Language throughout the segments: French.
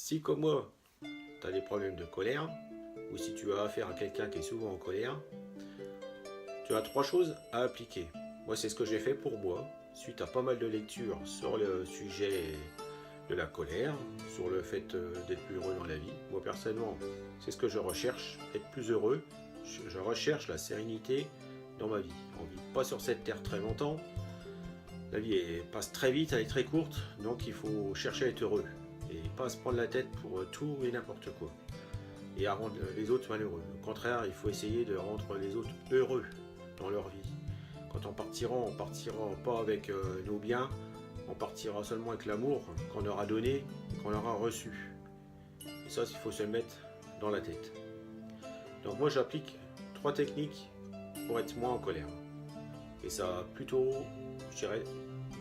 Si comme moi, tu as des problèmes de colère, ou si tu as affaire à quelqu'un qui est souvent en colère, tu as trois choses à appliquer. Moi, c'est ce que j'ai fait pour moi, suite à pas mal de lectures sur le sujet de la colère, sur le fait d'être plus heureux dans la vie. Moi, personnellement, c'est ce que je recherche, être plus heureux. Je recherche la sérénité dans ma vie. On ne vit pas sur cette terre très longtemps. La vie passe très vite, elle est très courte, donc il faut chercher à être heureux. Et pas se prendre la tête pour tout et n'importe quoi. Et à rendre les autres malheureux. Au contraire, il faut essayer de rendre les autres heureux dans leur vie. Quand on partira pas avec nos biens, on partira seulement avec l'amour qu'on aura donné et qu'on aura reçu. Et ça, il faut se le mettre dans la tête. Donc moi, j'applique trois techniques pour être moins en colère. Et ça a plutôt, je dirais,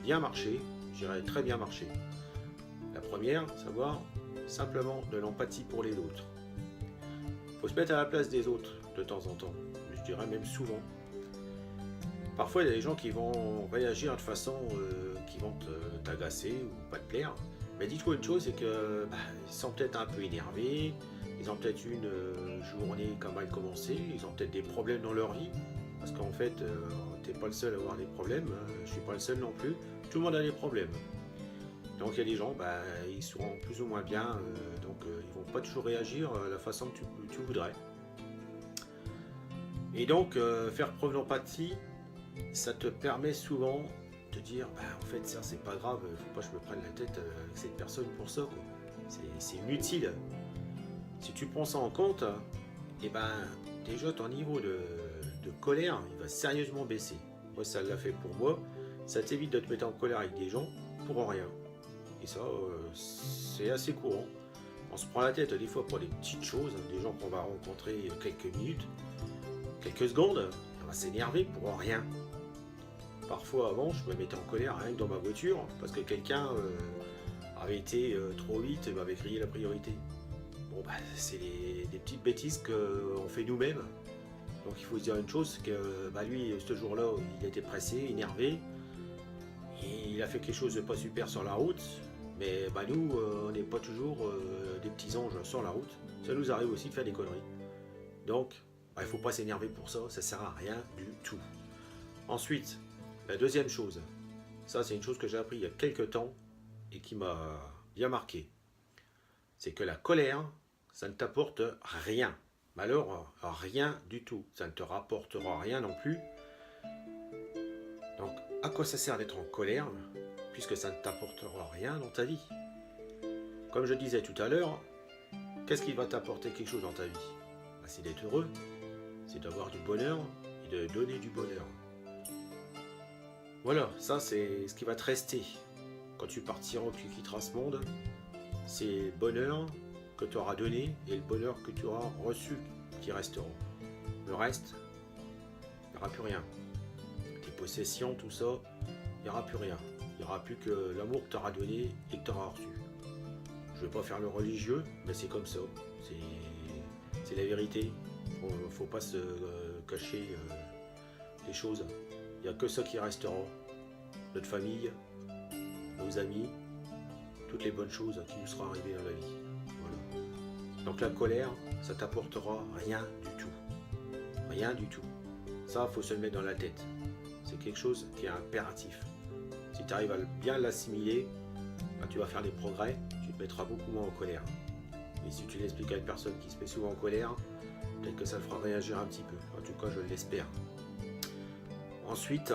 bien marché. Je dirais très bien marché. La première, savoir simplement de l'empathie pour les autres. Il faut se mettre à la place des autres de temps en temps. Je dirais même souvent. Parfois, il y a des gens qui vont réagir de façon qui vont t'agacer ou pas te plaire. Mais dis-toi une chose, c'est que ils sont peut-être un peu énervés, ils ont peut-être une journée qui a mal commencé, ils ont peut-être des problèmes dans leur vie. Parce qu'en fait, t'es pas le seul à avoir des problèmes, je suis pas le seul non plus. Tout le monde a des problèmes. Donc il y a des gens, ils seront plus ou moins bien, donc ils vont pas toujours réagir de la façon que tu voudrais. Et donc faire preuve d'empathie, ça te permet souvent de dire en fait ça c'est pas grave, faut pas que je me prenne la tête avec cette personne pour ça, quoi. C'est inutile. Si tu prends ça en compte, déjà ton niveau de colère il va sérieusement baisser. Moi ça l'a fait pour moi, ça t'évite de te mettre en colère avec des gens pour rien. Et ça c'est assez courant. On se prend la tête des fois pour des petites choses, des gens qu'on va rencontrer quelques minutes, quelques secondes, on va s'énerver pour rien. Parfois avant, je me mettais en colère rien que dans ma voiture parce que quelqu'un avait été trop vite et m'avait crié la priorité. Bon, c'est des petites bêtises qu'on fait nous-mêmes. Donc il faut se dire une chose, que lui, ce jour-là, il était pressé, énervé. Et il a fait quelque chose de pas super sur la route. Mais nous, on n'est pas toujours des petits anges sur la route. Ça nous arrive aussi de faire des conneries. Donc, il ne faut pas s'énerver pour ça, ça sert à rien du tout. Ensuite, la deuxième chose, ça c'est une chose que j'ai appris il y a quelques temps et qui m'a bien marqué. C'est que la colère, ça ne t'apporte rien. Mais alors, rien du tout. Ça ne te rapportera rien non plus. Donc, à quoi ça sert d'être en colère, puisque ça ne t'apportera rien dans ta vie? Comme je disais tout à l'heure, qu'est-ce qui va t'apporter quelque chose dans ta vie? C'est d'être heureux, c'est d'avoir du bonheur et de donner du bonheur. Voilà, ça c'est ce qui va te rester quand tu partiras ou que tu quitteras ce monde. C'est le bonheur que tu auras donné et le bonheur que tu auras reçu qui resteront. Le reste, il n'y aura plus rien. Tes possessions, tout ça, il n'y aura plus rien. Il n'y aura plus que l'amour que tu auras donné et que tu auras reçu. Je ne vais pas faire le religieux, mais c'est comme ça. C'est la vérité. Faut pas se cacher les choses. Il n'y a que ça qui restera. Notre famille, nos amis, toutes les bonnes choses qui nous seront arrivées dans la vie. Voilà. Donc la colère, ça t'apportera rien du tout. Rien du tout. Ça, il faut se le mettre dans la tête. C'est quelque chose qui est impératif. Si tu arrives à bien l'assimiler, tu vas faire des progrès, tu te mettras beaucoup moins en colère. Et si tu l'expliques à une personne qui se met souvent en colère, peut-être que ça le fera réagir un petit peu. En tout cas, je l'espère. Ensuite,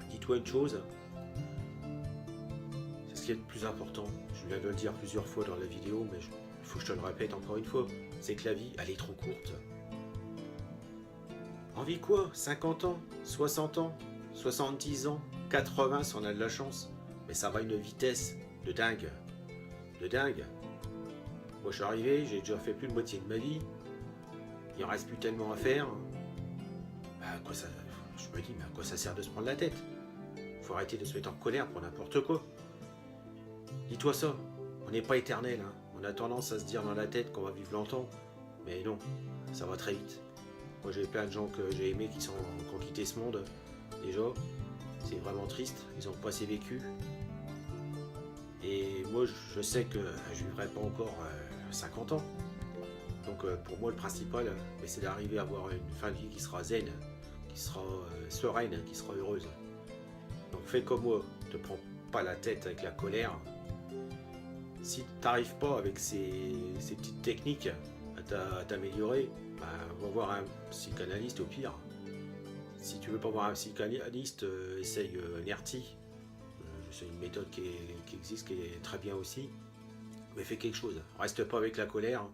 dis-toi une chose, c'est ce qui est le plus important. Je viens de le dire plusieurs fois dans la vidéo, mais il faut que je te le répète encore une fois. C'est que la vie, elle est trop courte. On vit quoi? 50 ans, 60 ans, 70 ans, 80 si on a de la chance. Mais ça va à une vitesse de dingue. De dingue. Moi je suis arrivé, j'ai déjà fait plus de moitié de ma vie. Il en reste plus tellement à faire. Je me dis, mais à quoi ça sert de se prendre la tête? Faut arrêter de se mettre en colère pour n'importe quoi. Dis-toi ça, on n'est pas éternel. Hein. On a tendance à se dire dans la tête qu'on va vivre longtemps. Mais non, ça va très vite. Moi j'ai plein de gens que j'ai aimés qui ont quitté ce monde. Déjà, c'est vraiment triste, ils n'ont pas assez vécu. Et moi, je sais que je ne vivrai pas encore 50 ans. Donc pour moi, le principal, c'est d'arriver à avoir une fin de vie qui sera zen, qui sera sereine, qui sera heureuse. Donc fais comme moi, ne te prends pas la tête avec la colère. Si tu n'arrives pas avec ces petites techniques à t'améliorer, bah, va voir un psychanalyste au pire. Si tu veux pas voir un psychanalyste, essaye NERTI. C'est une méthode qui existe, qui est très bien aussi. Mais fais quelque chose. Reste pas avec la colère.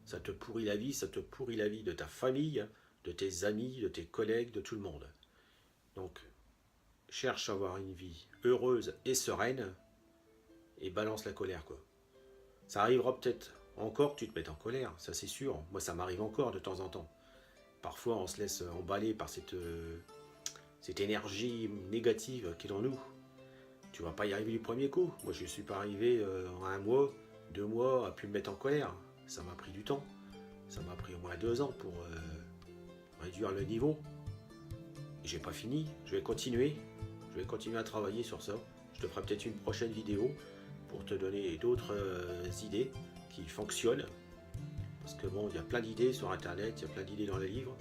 Ça te pourrit la vie, ça te pourrit la vie de ta famille, de tes amis, de tes collègues, de tout le monde. Donc, cherche à avoir une vie heureuse et sereine et balance la colère, quoi. Ça arrivera peut-être encore que tu te mettes en colère, ça c'est sûr. Moi, ça m'arrive encore de temps en temps. Parfois, on se laisse emballer par cette énergie négative qui est en nous. Tu vas pas y arriver du premier coup. Moi, je ne suis pas arrivé en 1 mois, 2 mois à plus me mettre en colère. Ça m'a pris du temps. Ça m'a pris au moins 2 ans pour réduire le niveau. Et j'ai pas fini. Je vais continuer. Je vais continuer à travailler sur ça. Je te ferai peut-être une prochaine vidéo pour te donner d'autres idées qui fonctionnent. Parce que bon, il y a plein d'idées sur internet, il y a plein d'idées dans les livres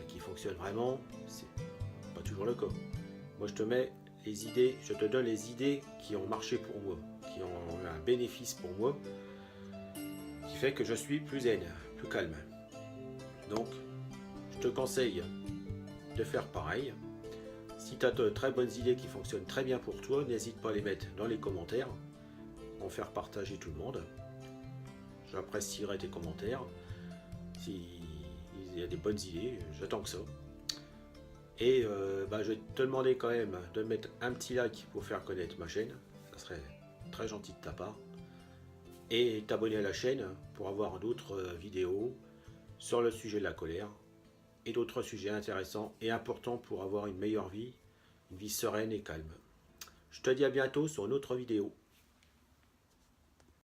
qui fonctionnent vraiment. C'est pas toujours le cas. Moi, je te mets les idées, je te donne les idées qui ont marché pour moi, qui ont eu un bénéfice pour moi, qui fait que je suis plus zen, plus calme. Donc, je te conseille de faire pareil. Si tu as de très bonnes idées qui fonctionnent très bien pour toi, n'hésite pas à les mettre dans les commentaires, en faire partager tout le monde. J'apprécierai tes commentaires. S'il y a des bonnes idées, j'attends que ça. Et je vais te demander quand même de mettre un petit like pour faire connaître ma chaîne. Ça serait très gentil de ta part. Et t'abonner à la chaîne pour avoir d'autres vidéos sur le sujet de la colère et d'autres sujets intéressants et importants pour avoir une meilleure vie, une vie sereine et calme. Je te dis à bientôt sur une autre vidéo.